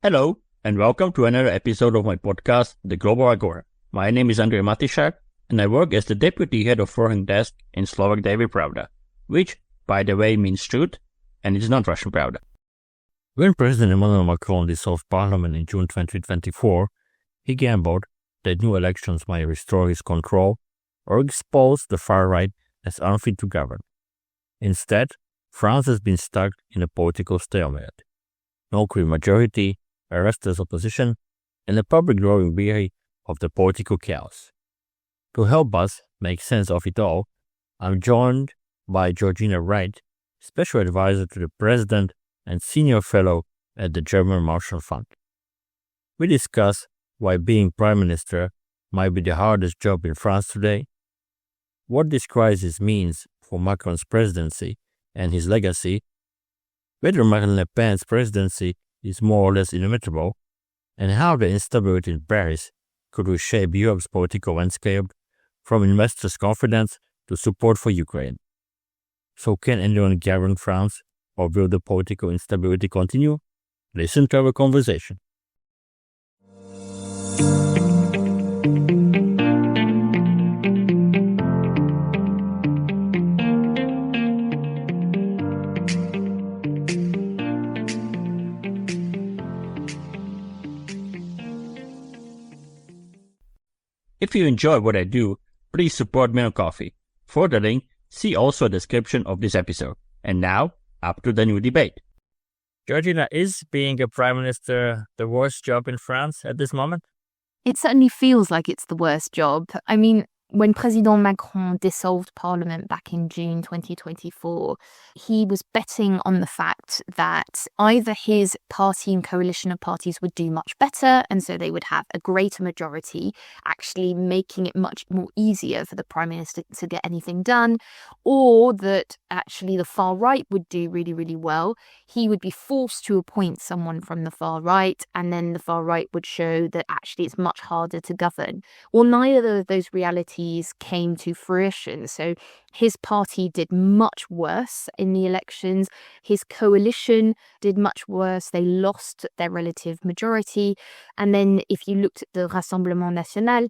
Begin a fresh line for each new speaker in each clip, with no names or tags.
Hello, and welcome to another episode of my podcast, The Global Agora. My name is Andrej Matišak, and I work as the Deputy Head of Foreign Desk in Slovak Daily Pravda, which, by the way, means truth, and it's not Russian Pravda. When President Emmanuel Macron dissolved Parliament in June 2024, he gambled that new elections might restore his control or expose the far right as unfit to govern. Instead, France has been stuck in a political stalemate. No clear majority, a restless opposition, and a public growing weary of the political chaos. To help us make sense of it all, I'm joined by Georgina Wright, Special Advisor to the President and Senior Fellow at the German Marshall Fund. We discuss why being Prime Minister might be the hardest job in France today, what this crisis means for Macron's presidency and his legacy, whether Marine Le Pen's presidency is more or less inimitable, and how the instability in Paris could reshape Europe's political landscape from investors' confidence to support for Ukraine. So can anyone govern France, or will the political instability continue? Listen to our conversation. If you enjoy what I do, please support me on Coffee. For the link, see also a description of this episode. And now, up to the new debate. Georgina, is being a Prime Minister the worst job in France at this moment?
It certainly feels like it's the worst job. I mean, when President Macron dissolved Parliament back in June 2024, he was betting on the fact that either his party and coalition of parties would do much better, and so they would have a greater majority, actually making it much more easier for the Prime Minister to get anything done, or that actually the far right would do really, really well. He would be forced to appoint someone from the far right, and then the far right would show that actually it's much harder to govern. Well, neither of those realities came to fruition. So his party did much worse in the elections. His coalition did much worse. They lost their relative majority. And then if you looked at the Rassemblement National,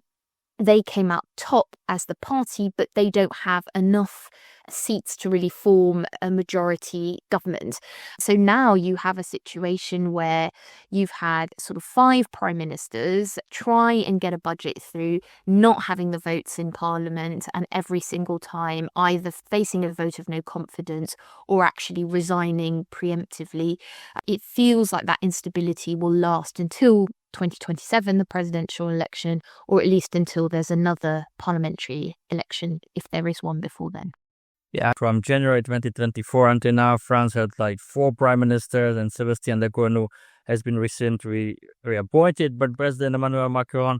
they came out top as the party, but they don't have enough seats to really form a majority government. So now you have a situation where you've had sort of 5 prime ministers try and get a budget through, not having the votes in Parliament, and every single time either facing a vote of no confidence or actually resigning preemptively. It feels like that instability will last until 2027, the presidential election, or at least until there's another parliamentary election, if there is one before then.
Yeah, from January 2024 until now, France had 4 prime ministers, and Sébastien Lecornu has been recently reappointed. But President Emmanuel Macron,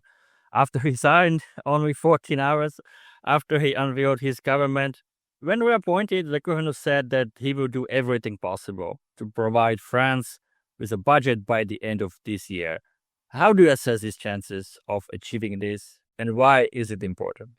after he resigned only 14 hours after he unveiled his government, when reappointed, Lecornu said that he will do everything possible to provide France with a budget by the end of this year. How do you assess his chances of achieving this, and why is it important?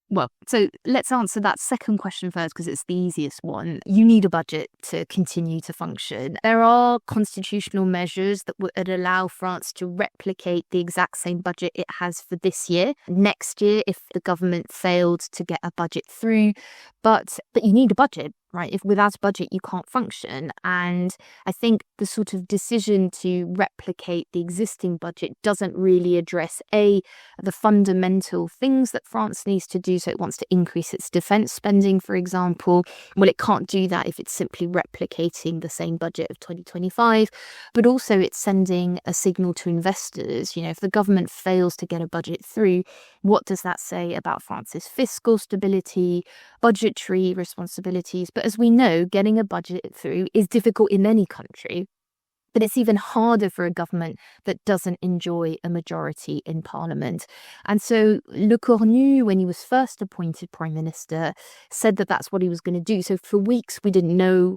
Well, so let's answer that second question first, because it's the easiest one. You need a budget to continue to function. There are constitutional measures that would allow France to replicate the exact same budget it has for this year, next year, if the government failed to get a budget through. But you need a budget, right? If without a budget, you can't function. And I think the sort of decision to replicate the existing budget doesn't really address, the fundamental things that France needs to do. So it wants to increase its defense spending, for example. Well, it can't do that if it's simply replicating the same budget of 2025. But also it's sending a signal to investors. If the government fails to get a budget through, what does that say about France's fiscal stability, budgetary responsibilities? But as we know, getting a budget through is difficult in any country. But it's even harder for a government that doesn't enjoy a majority in Parliament. And so Lecornu, when he was first appointed Prime Minister, said that that's what he was going to do. So for weeks, we didn't know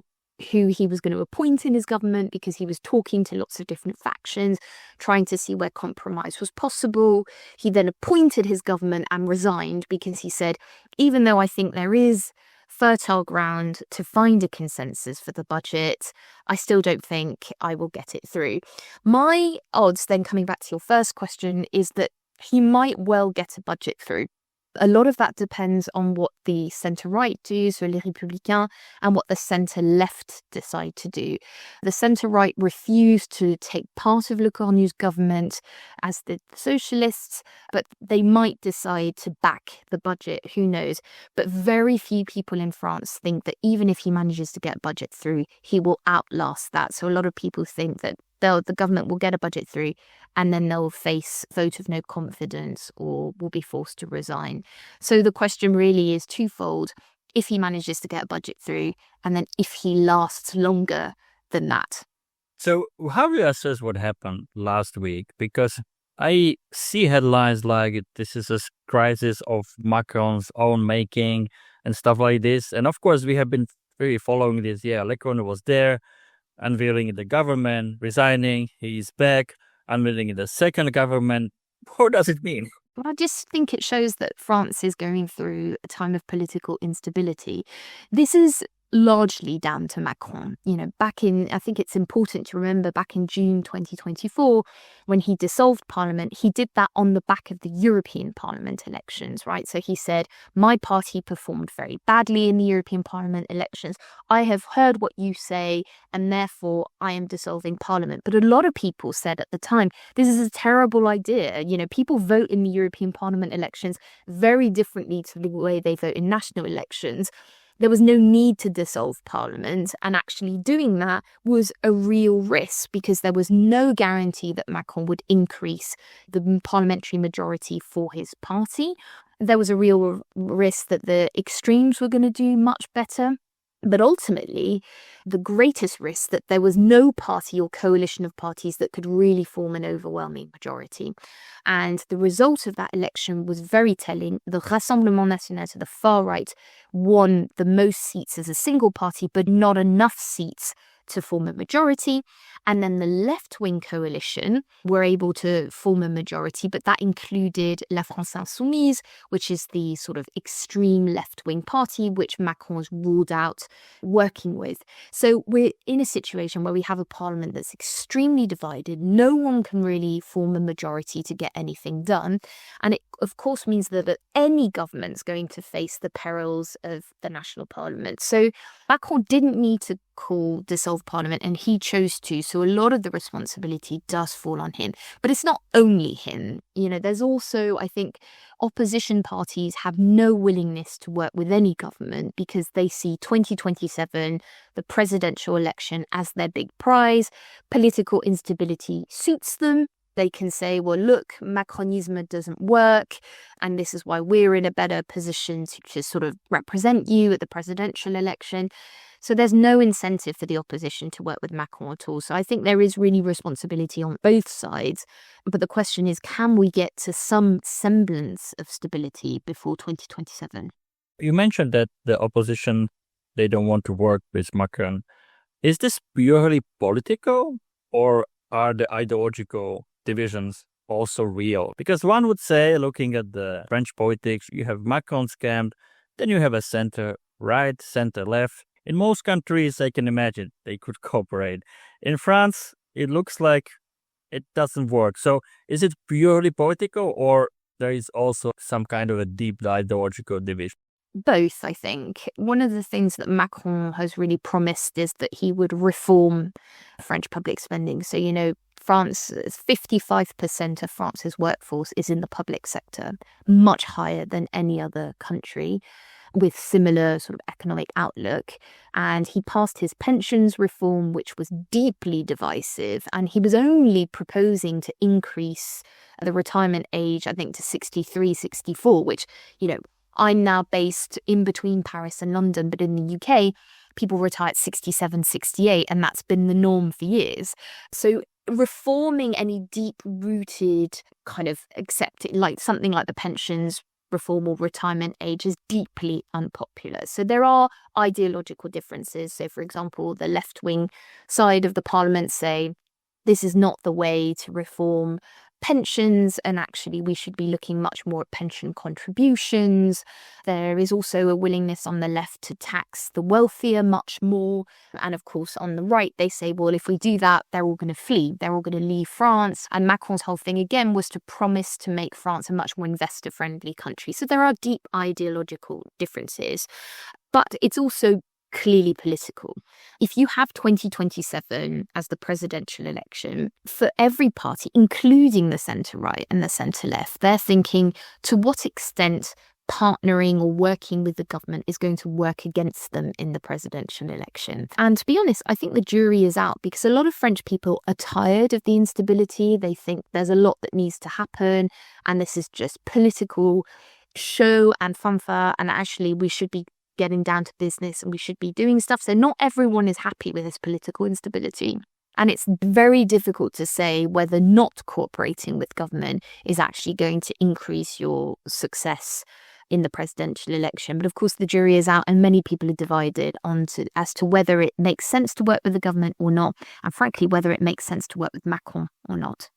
who he was going to appoint in his government because he was talking to lots of different factions, trying to see where compromise was possible. He then appointed his government and resigned because he said, even though I think there is fertile ground to find a consensus for the budget. I still don't think I will get it through. My odds, then coming back to your first question, is that he might well get a budget through. A lot of that depends on what the centre-right do, so les Républicains, and what the centre-left decide to do. The centre-right refused to take part of Le Cornu's government, as did the socialists, but they might decide to back the budget, who knows. But very few people in France think that even if he manages to get a budget through, he will outlast that. So a lot of people think that the government will get a budget through and then they'll face vote of no confidence or will be forced to resign. So the question really is twofold. If he manages to get a budget through, and then if he lasts longer than that.
So how do you assess what happened last week? Because I see headlines like this is a crisis of Macron's own making and stuff like this. And of course, we have been really following this. Yeah, Macron was there, unveiling the government, resigning, he's back, unveiling the second government. What does it mean?
Well, I just think it shows that France is going through a time of political instability. This is largely down to Macron. I think it's important to remember back in June 2024, when he dissolved parliament, he did that on the back of the European Parliament elections, right? So he said, my party performed very badly in the European Parliament elections. I have heard what you say, and therefore I am dissolving parliament. But a lot of people said at the time, this is a terrible idea. People vote in the European Parliament elections very differently to the way they vote in national elections. There was no need to dissolve parliament, and actually doing that was a real risk because there was no guarantee that Macron would increase the parliamentary majority for his party. There was a real risk that the extremes were going to do much better. But ultimately, the greatest risk that there was no party or coalition of parties that could really form an overwhelming majority. And the result of that election was very telling. The Rassemblement National to the far right won the most seats as a single party, but not enough seats to form a majority. And then the left-wing coalition were able to form a majority, but that included La France Insoumise, which is the sort of extreme left-wing party, which Macron's ruled out working with. So we're in a situation where we have a parliament that's extremely divided. No one can really form a majority to get anything done. And it, of course, means that any government's going to face the perils of the national parliament. So Macron didn't need to dissolve parliament, and he chose to. So a lot of the responsibility does fall on him. But it's not only him. There's also, I think, opposition parties have no willingness to work with any government because they see 2027, the presidential election, as their big prize. Political instability suits them. They can say, well, look, Macronisme doesn't work, and this is why we're in a better position to sort of represent you at the presidential election. So there's no incentive for the opposition to work with Macron at all. So I think there is really responsibility on both sides. But the question is, can we get to some semblance of stability before 2027?
You mentioned that the opposition, they don't want to work with Macron. Is this purely political, or are the ideological divisions also real? Because one would say, looking at the French politics, you have Macron's camp, then you have a center-right, center-left. In most countries, I can imagine they could cooperate. In France, it looks like it doesn't work. So is it purely political, or there is also some kind of a deep ideological division?
Both, I think. One of the things that Macron has really promised is that he would reform French public spending. So, France, 55% of France's workforce is in the public sector, much higher than any other country with similar sort of economic outlook. And he passed his pensions reform, which was deeply divisive. And he was only proposing to increase the retirement age, I think, to 63, 64, which, I'm now based in between Paris and London, but in the UK, people retire at 67, 68, and that's been the norm for years. So reforming any deep-rooted kind of like something like the pensions reform or retirement age is deeply unpopular. So there are ideological differences. So, for example, the left-wing side of the parliament say this is not the way to reform pensions, and actually we should be looking much more at pension contributions. There is also a willingness on the left to tax the wealthier much more. And of course, on the right, they say, well, if we do that, they're all going to flee. They're all going to leave France. And Macron's whole thing, again, was to promise to make France a much more investor-friendly country. So there are deep ideological differences. But it's also clearly political. If you have 2027 as the presidential election, for every party, including the centre-right and the centre-left, they're thinking to what extent partnering or working with the government is going to work against them in the presidential election. And to be honest, I think the jury is out because a lot of French people are tired of the instability. They think there's a lot that needs to happen, and this is just political show and fanfare, and actually we should be getting down to business and we should be doing stuff. So not everyone is happy with this political instability. And it's very difficult to say whether not cooperating with government is actually going to increase your success in the presidential election. But of course, the jury is out and many people are divided as to whether it makes sense to work with the government or not. And frankly, whether it makes sense to work with Macron or not.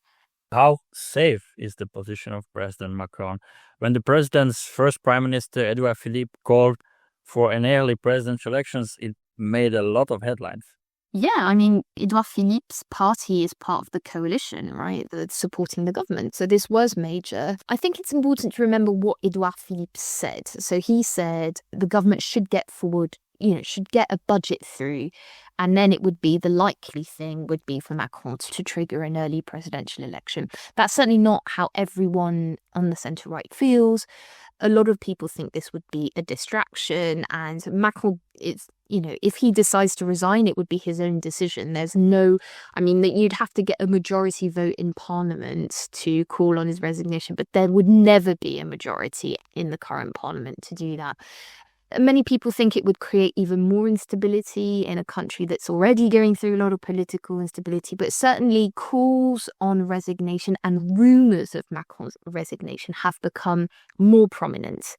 How safe is the position of President Macron? When the president's first prime minister, Edouard Philippe, called for an early presidential elections, it made a lot of headlines.
Yeah, I mean, Edouard Philippe's party is part of the coalition, right, that's supporting the government. So this was major. I think it's important to remember what Edouard Philippe said. So he said the government should get forward, should get a budget through. And then it would be the likely thing would be for Macron to trigger an early presidential election. That's certainly not how everyone on the centre-right feels. A lot of people think this would be a distraction, and Macron is, if he decides to resign, it would be his own decision. That you'd have to get a majority vote in parliament to call on his resignation, but there would never be a majority in the current parliament to do that. Many people think it would create even more instability in a country that's already going through a lot of political instability, but certainly calls on resignation and rumours of Macron's resignation have become more prominent,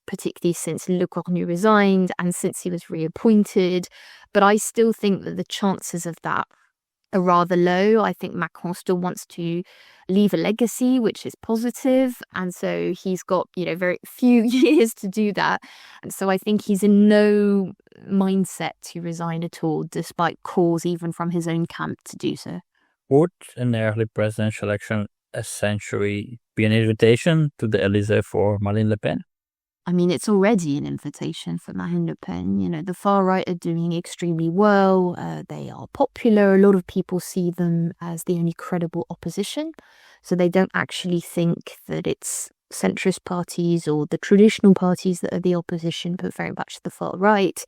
particularly since Le Cornu resigned and since he was reappointed. But I still think that the chances of that are rather low. I think Macron still wants to leave a legacy, which is positive. And so he's got, very few years to do that. And so I think he's in no mindset to resign at all, despite calls even from his own camp to do so.
Would an early presidential election essentially be an invitation to the Elysée for Marine Le Pen?
I mean, it's already an invitation for Marine Le Pen. The far right are doing extremely well. They are popular. A lot of people see them as the only credible opposition. So they don't actually think that it's centrist parties or the traditional parties that are the opposition, but very much the far right.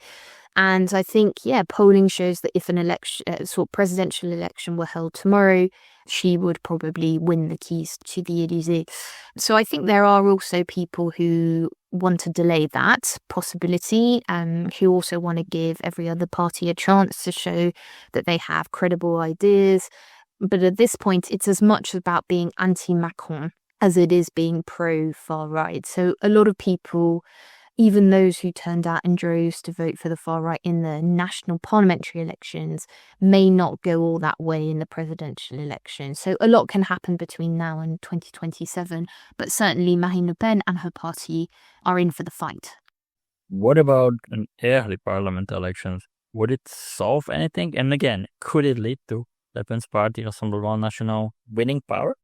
And I think, polling shows that if an election, presidential election were held tomorrow, she would probably win the keys to the Elysée. So I think there are also people who want to delay that possibility, who also want to give every other party a chance to show that they have credible ideas. But at this point, it's as much about being anti-Macron as it is being pro-far right. So a lot of people, even those who turned out in droves to vote for the far right in the national parliamentary elections, may not go all that way in the presidential election. So a lot can happen between now and 2027, but certainly Marine Le Pen and her party are in for the fight.
What about an early parliament elections? Would it solve anything? And again, could it lead to Le Pen's party, Rassemblement National, winning power?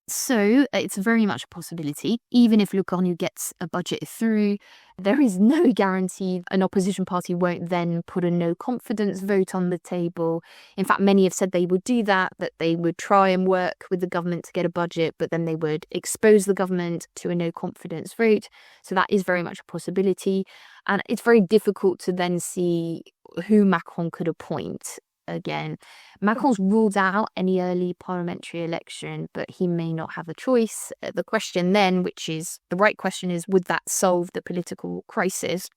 So it's very much a possibility. Even if Le Cornu gets a budget through, there is no guarantee an opposition party won't then put a no confidence vote on the table. In fact, many have said they would do that they would try and work with the government to get a budget, but then they would expose the government to a no confidence vote. So that is very much a possibility. And it's very difficult to then see who Macron could appoint. Again, Macron's ruled out any early parliamentary election, but he may not have a choice. The question then, which is the right question, is would that solve the political crisis?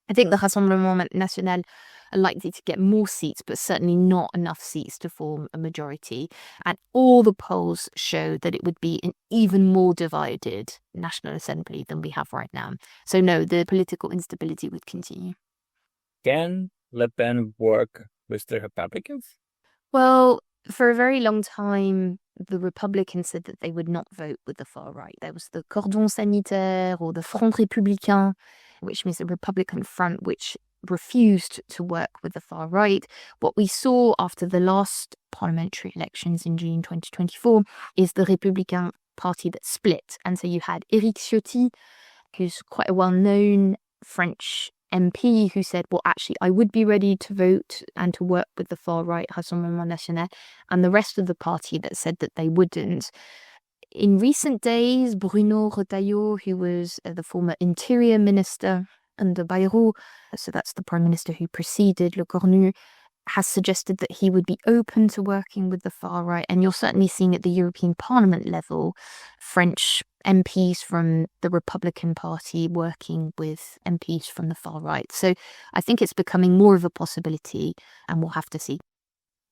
I think the Rassemblement National are likely to get more seats, but certainly not enough seats to form a majority. And all the polls show that it would be an even more divided National Assembly than we have right now. So no, the political instability would continue.
Can Le Pen work with the Republicans?
Well, for a very long time, the Republicans said that they would not vote with the far right. There was the Cordon Sanitaire or the Front Républicain, which means the Republican Front, which refused to work with the far right. What we saw after the last parliamentary elections in June 2024 is the Républicain Party that split. And so you had Éric Ciotti, who's quite a well-known French MP, who said, well, actually, I would be ready to vote and to work with the far right, Rassemblement National, and the rest of the party that said that they wouldn't. In recent days, Bruno Retailleau, who was the former interior minister under Bayrou, so that's the prime minister who preceded Le Cornu, has suggested that he would be open to working with the far right. And you're certainly seeing at the European Parliament level, French MPs from the Republican Party working with MPs from the far right. So I think it's becoming more of a possibility, and we'll have to see.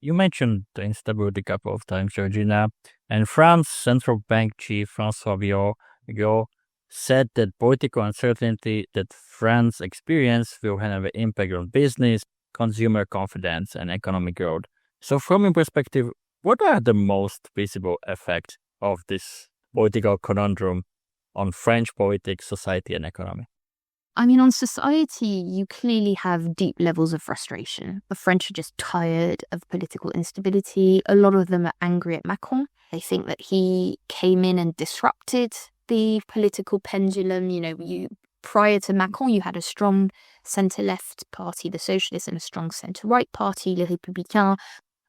You mentioned the instability a couple of times, Georgina, and France central bank chief François Villon said that political uncertainty that France experiences will have an impact on business, consumer confidence, and economic growth. So from your perspective, what are the most visible effects of this political conundrum on French politics, society, and economy?
I mean, on society, you clearly have deep levels of frustration. The French are just tired of political instability. A lot of them are angry at Macron. They think that he came in and disrupted the political pendulum. Prior to Macron, you had a strong centre-left party, the Socialists, and a strong centre-right party, Les Républicains.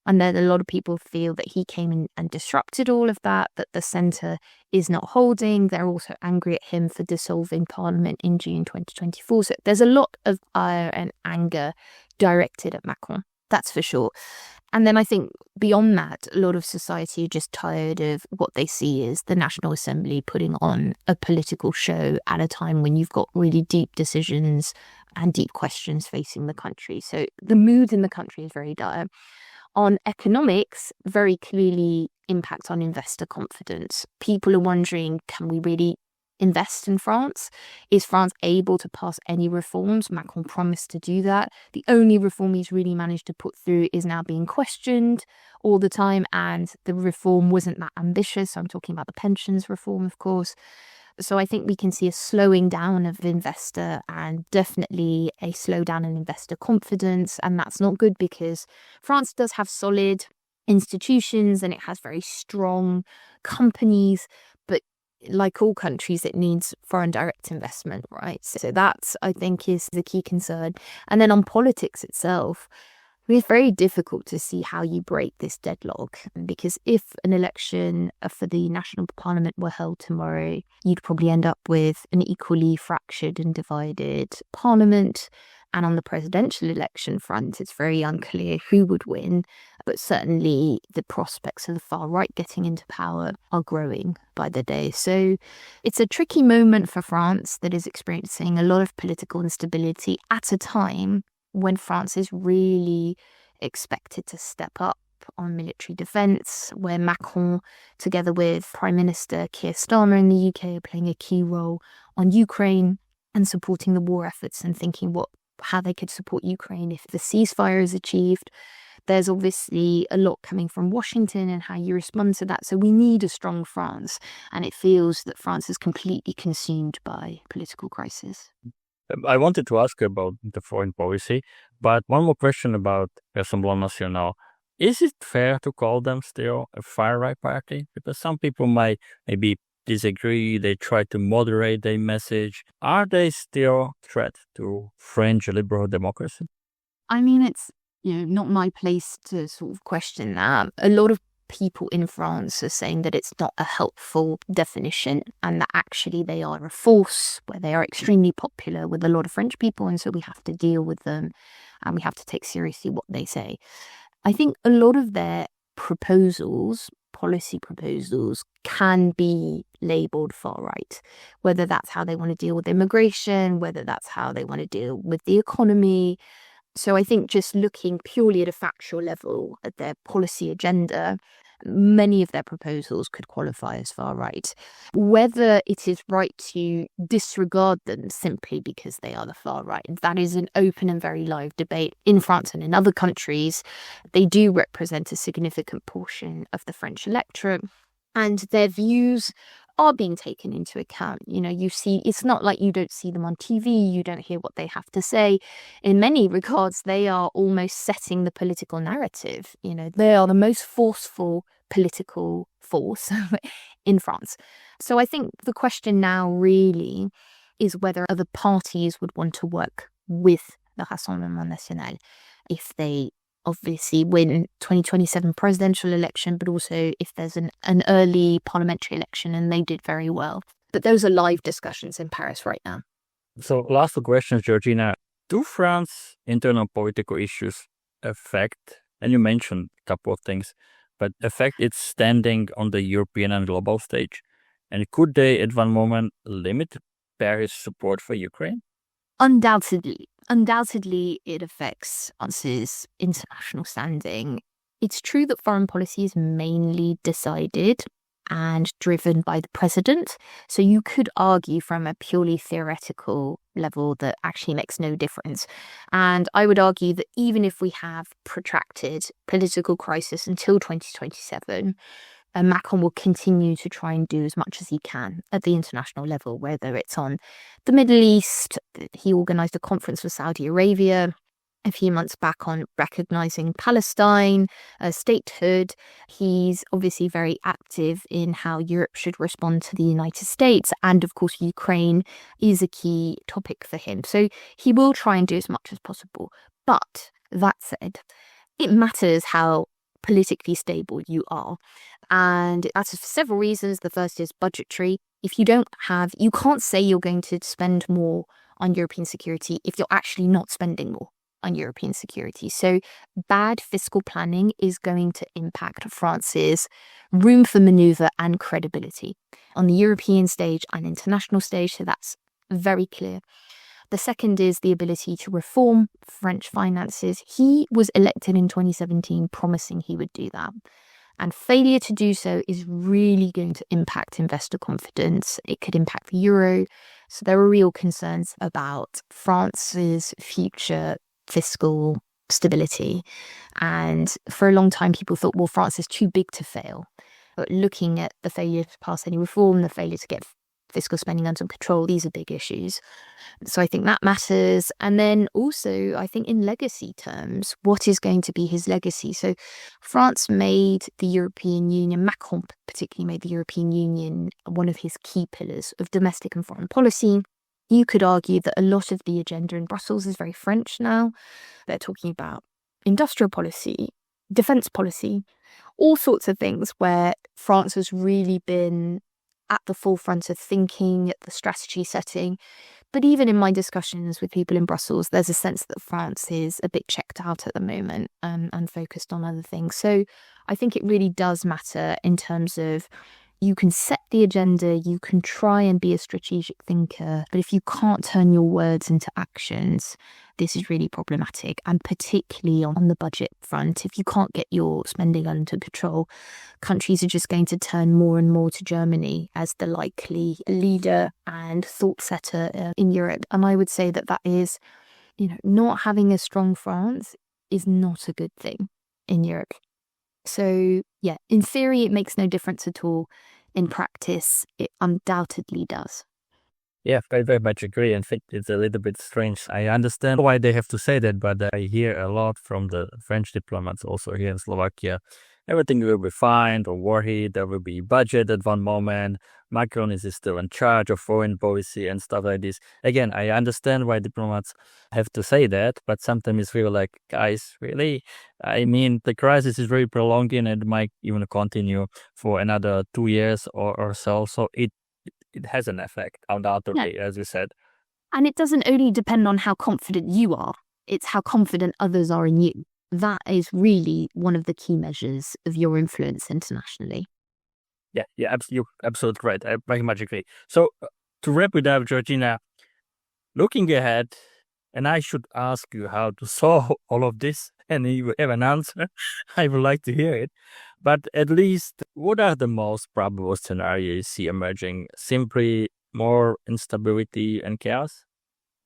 And then a lot of people feel that he came in and disrupted all of that the centre is not holding. They're also angry at him for dissolving Parliament in June 2024. So there's a lot of ire and anger directed at Macron, that's for sure. And then I think beyond that, a lot of society are just tired of what they see as the National Assembly putting on a political show at a time when you've got really deep decisions and deep questions facing the country. So the mood in the country is very dire. On economics, very clearly impact on investor confidence. People are wondering, can we really invest in France? Is France able to pass any reforms? Macron promised to do that. The only reform he's really managed to put through is now being questioned all the time, and the reform wasn't that ambitious. So I'm talking about the pensions reform, of course. So I think we can see a slowing down of investor and definitely a slowdown in investor confidence. And that's not good because France does have solid institutions and it has very strong companies. But like all countries, it needs foreign direct investment, right? So that's, I think, is the key concern. And then on politics itself, it's very difficult to see how you break this deadlock, because if an election for the national parliament were held tomorrow, you'd probably end up with an equally fractured and divided parliament. And on the presidential election front, it's very unclear who would win. But certainly the prospects of the far right getting into power are growing by the day. So it's a tricky moment for France that is experiencing a lot of political instability at a time when France is really expected to step up on military defence, where Macron, together with Prime Minister Keir Starmer in the UK, are playing a key role on Ukraine and supporting the war efforts and thinking how they could support Ukraine if the ceasefire is achieved. There's obviously a lot coming from Washington and how you respond to that. So we need a strong France, and it feels that France is completely consumed by political crisis.
I wanted to ask you about the foreign policy, but one more question about Rassemblement National. Is it fair to call them still a far-right party? Because some people might maybe disagree, they try to moderate their message. Are they still a threat to French liberal democracy?
I mean, it's not my place to sort of question that. A lot of people in France are saying that it's not a helpful definition and that actually they are a force, where they are extremely popular with a lot of French people, and so we have to deal with them and we have to take seriously what they say. I think a lot of their policy proposals, can be labelled far right, whether that's how they want to deal with immigration, whether that's how they want to deal with the economy. So I think just looking purely at a factual level at their policy agenda, many of their proposals could qualify as far right. Whether it is right to disregard them simply because they are the far right, that is an open and very live debate in France and in other countries. They do represent a significant portion of the French electorate, and their views are being taken into account. You see, it's not like you don't see them on TV, you don't hear what they have to say. In many regards, they are almost setting the political narrative. They are the most forceful political force in France. So I think the question now really is whether other parties would want to work with the Rassemblement National if they obviously win 2027 presidential election, but also if there's an early parliamentary election, and they did very well. But those are live discussions in Paris right now.
So last two questions, Georgina. Do France internal political issues affect, and you mentioned a couple of things, but affect its standing on the European and global stage? And could they at one moment limit Paris' support for Ukraine?
Undoubtedly, it affects France's international standing. It's true that foreign policy is mainly decided and driven by the president. So you could argue from a purely theoretical level that actually makes no difference. And I would argue that even if we have protracted political crisis until 2027, Macron will continue to try and do as much as he can at the international level, whether it's on the Middle East. He organized a conference with Saudi Arabia a few months back on recognizing Palestine, statehood. He's obviously very active in how Europe should respond to the United States. And of course, Ukraine is a key topic for him. So he will try and do as much as possible. But that said, it matters how politically stable you are. And that's for several reasons. The first is budgetary. If you can't say you're going to spend more on European security if you're actually not spending more on European security. So bad fiscal planning is going to impact France's room for maneuver and credibility on the European stage and international stage. So that's very clear. The second is the ability to reform French finances. He was elected in 2017 promising he would do that. And failure to do so is really going to impact investor confidence. It could impact the euro. So there are real concerns about France's future fiscal stability. And for a long time, people thought, well, France is too big to fail. But looking at the failure to pass any reform, the failure to get fiscal spending under control, these are big issues. So I think that matters. And then also, I think in legacy terms, what is going to be his legacy? So France made the European Union, Macron particularly made the European Union one of his key pillars of domestic and foreign policy. You could argue that a lot of the agenda in Brussels is very French now. They're talking about industrial policy, defense policy, all sorts of things where France has really been at the forefront of thinking, the strategy setting. But even in my discussions with people in Brussels, there's a sense that France is a bit checked out at the moment and focused on other things. So I think it really does matter in terms of you can set the agenda, you can try and be a strategic thinker, but if you can't turn your words into actions, this is really problematic. And particularly on the budget front, if you can't get your spending under control, countries are just going to turn more and more to Germany as the likely leader and thought setter in Europe. And I would say that is, not having a strong France is not a good thing in Europe. So, yeah, in theory, it makes no difference at all. In practice, it undoubtedly does.
Yeah, I very much agree. In fact, it's a little bit strange. I understand why they have to say that, but I hear a lot from the French diplomats also here in Slovakia. Everything will be fine, don't worry, there will be budget at one moment. Macron is still in charge of foreign policy and stuff like this. Again, I understand why diplomats have to say that, but sometimes it's really like, guys, really? I mean, the crisis is very prolonging and it might even continue for another 2 years or so. So it has an effect, undoubtedly, as you said.
And it doesn't only depend on how confident you are, it's how confident others are in you. That is really one of the key measures of your influence internationally.
Yeah, you're absolutely right. I very much agree. So to wrap it up, Georgina, looking ahead, and I should ask you how to solve all of this, and you have an answer, I would like to hear it. But at least, what are the most probable scenarios you see emerging? Simply more instability and chaos?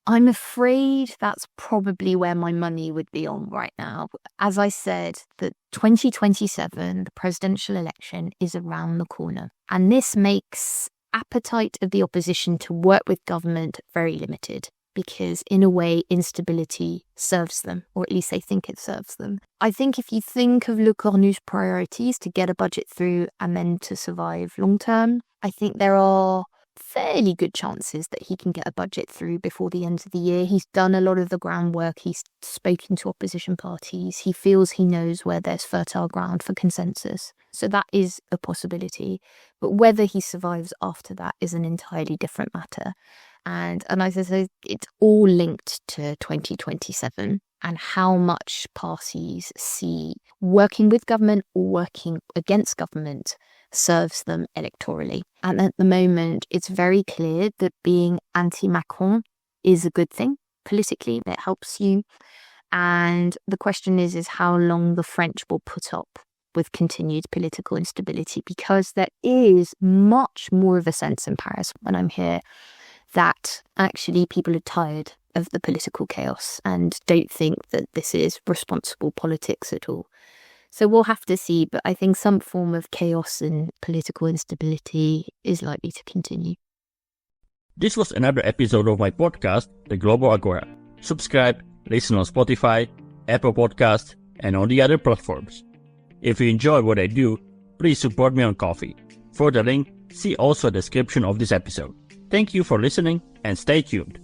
I'm afraid that's probably where my money would be on right now. As I said, the 2027, the presidential election, is around the corner. And this makes appetite of the opposition to work with government very limited, because in a way, instability serves them, or at least they think it serves them. I think if you think of Le Cornu's priorities to get a budget through and then to survive long term, I think there are fairly good chances that he can get a budget through before the end of the year. He's done a lot of the groundwork. He's spoken to opposition parties. He feels he knows where there's fertile ground for consensus. So that is a possibility. But whether he survives after that is an entirely different matter. And as I say, it's all linked to 2027 and how much parties see working with government or working against government serves them electorally. And at the moment, it's very clear that being anti-Macron is a good thing politically. It helps you. And the question is how long the French will put up with continued political instability, because there is much more of a sense in Paris when I'm here that actually people are tired of the political chaos and don't think that this is responsible politics at all. So we'll have to see, but I think some form of chaos and political instability is likely to continue.
This was another episode of my podcast, The Global Agora. Subscribe, listen on Spotify, Apple Podcasts, and on the other platforms. If you enjoy what I do, please support me on Ko-fi. For the link, see also the description of this episode. Thank you for listening and stay tuned.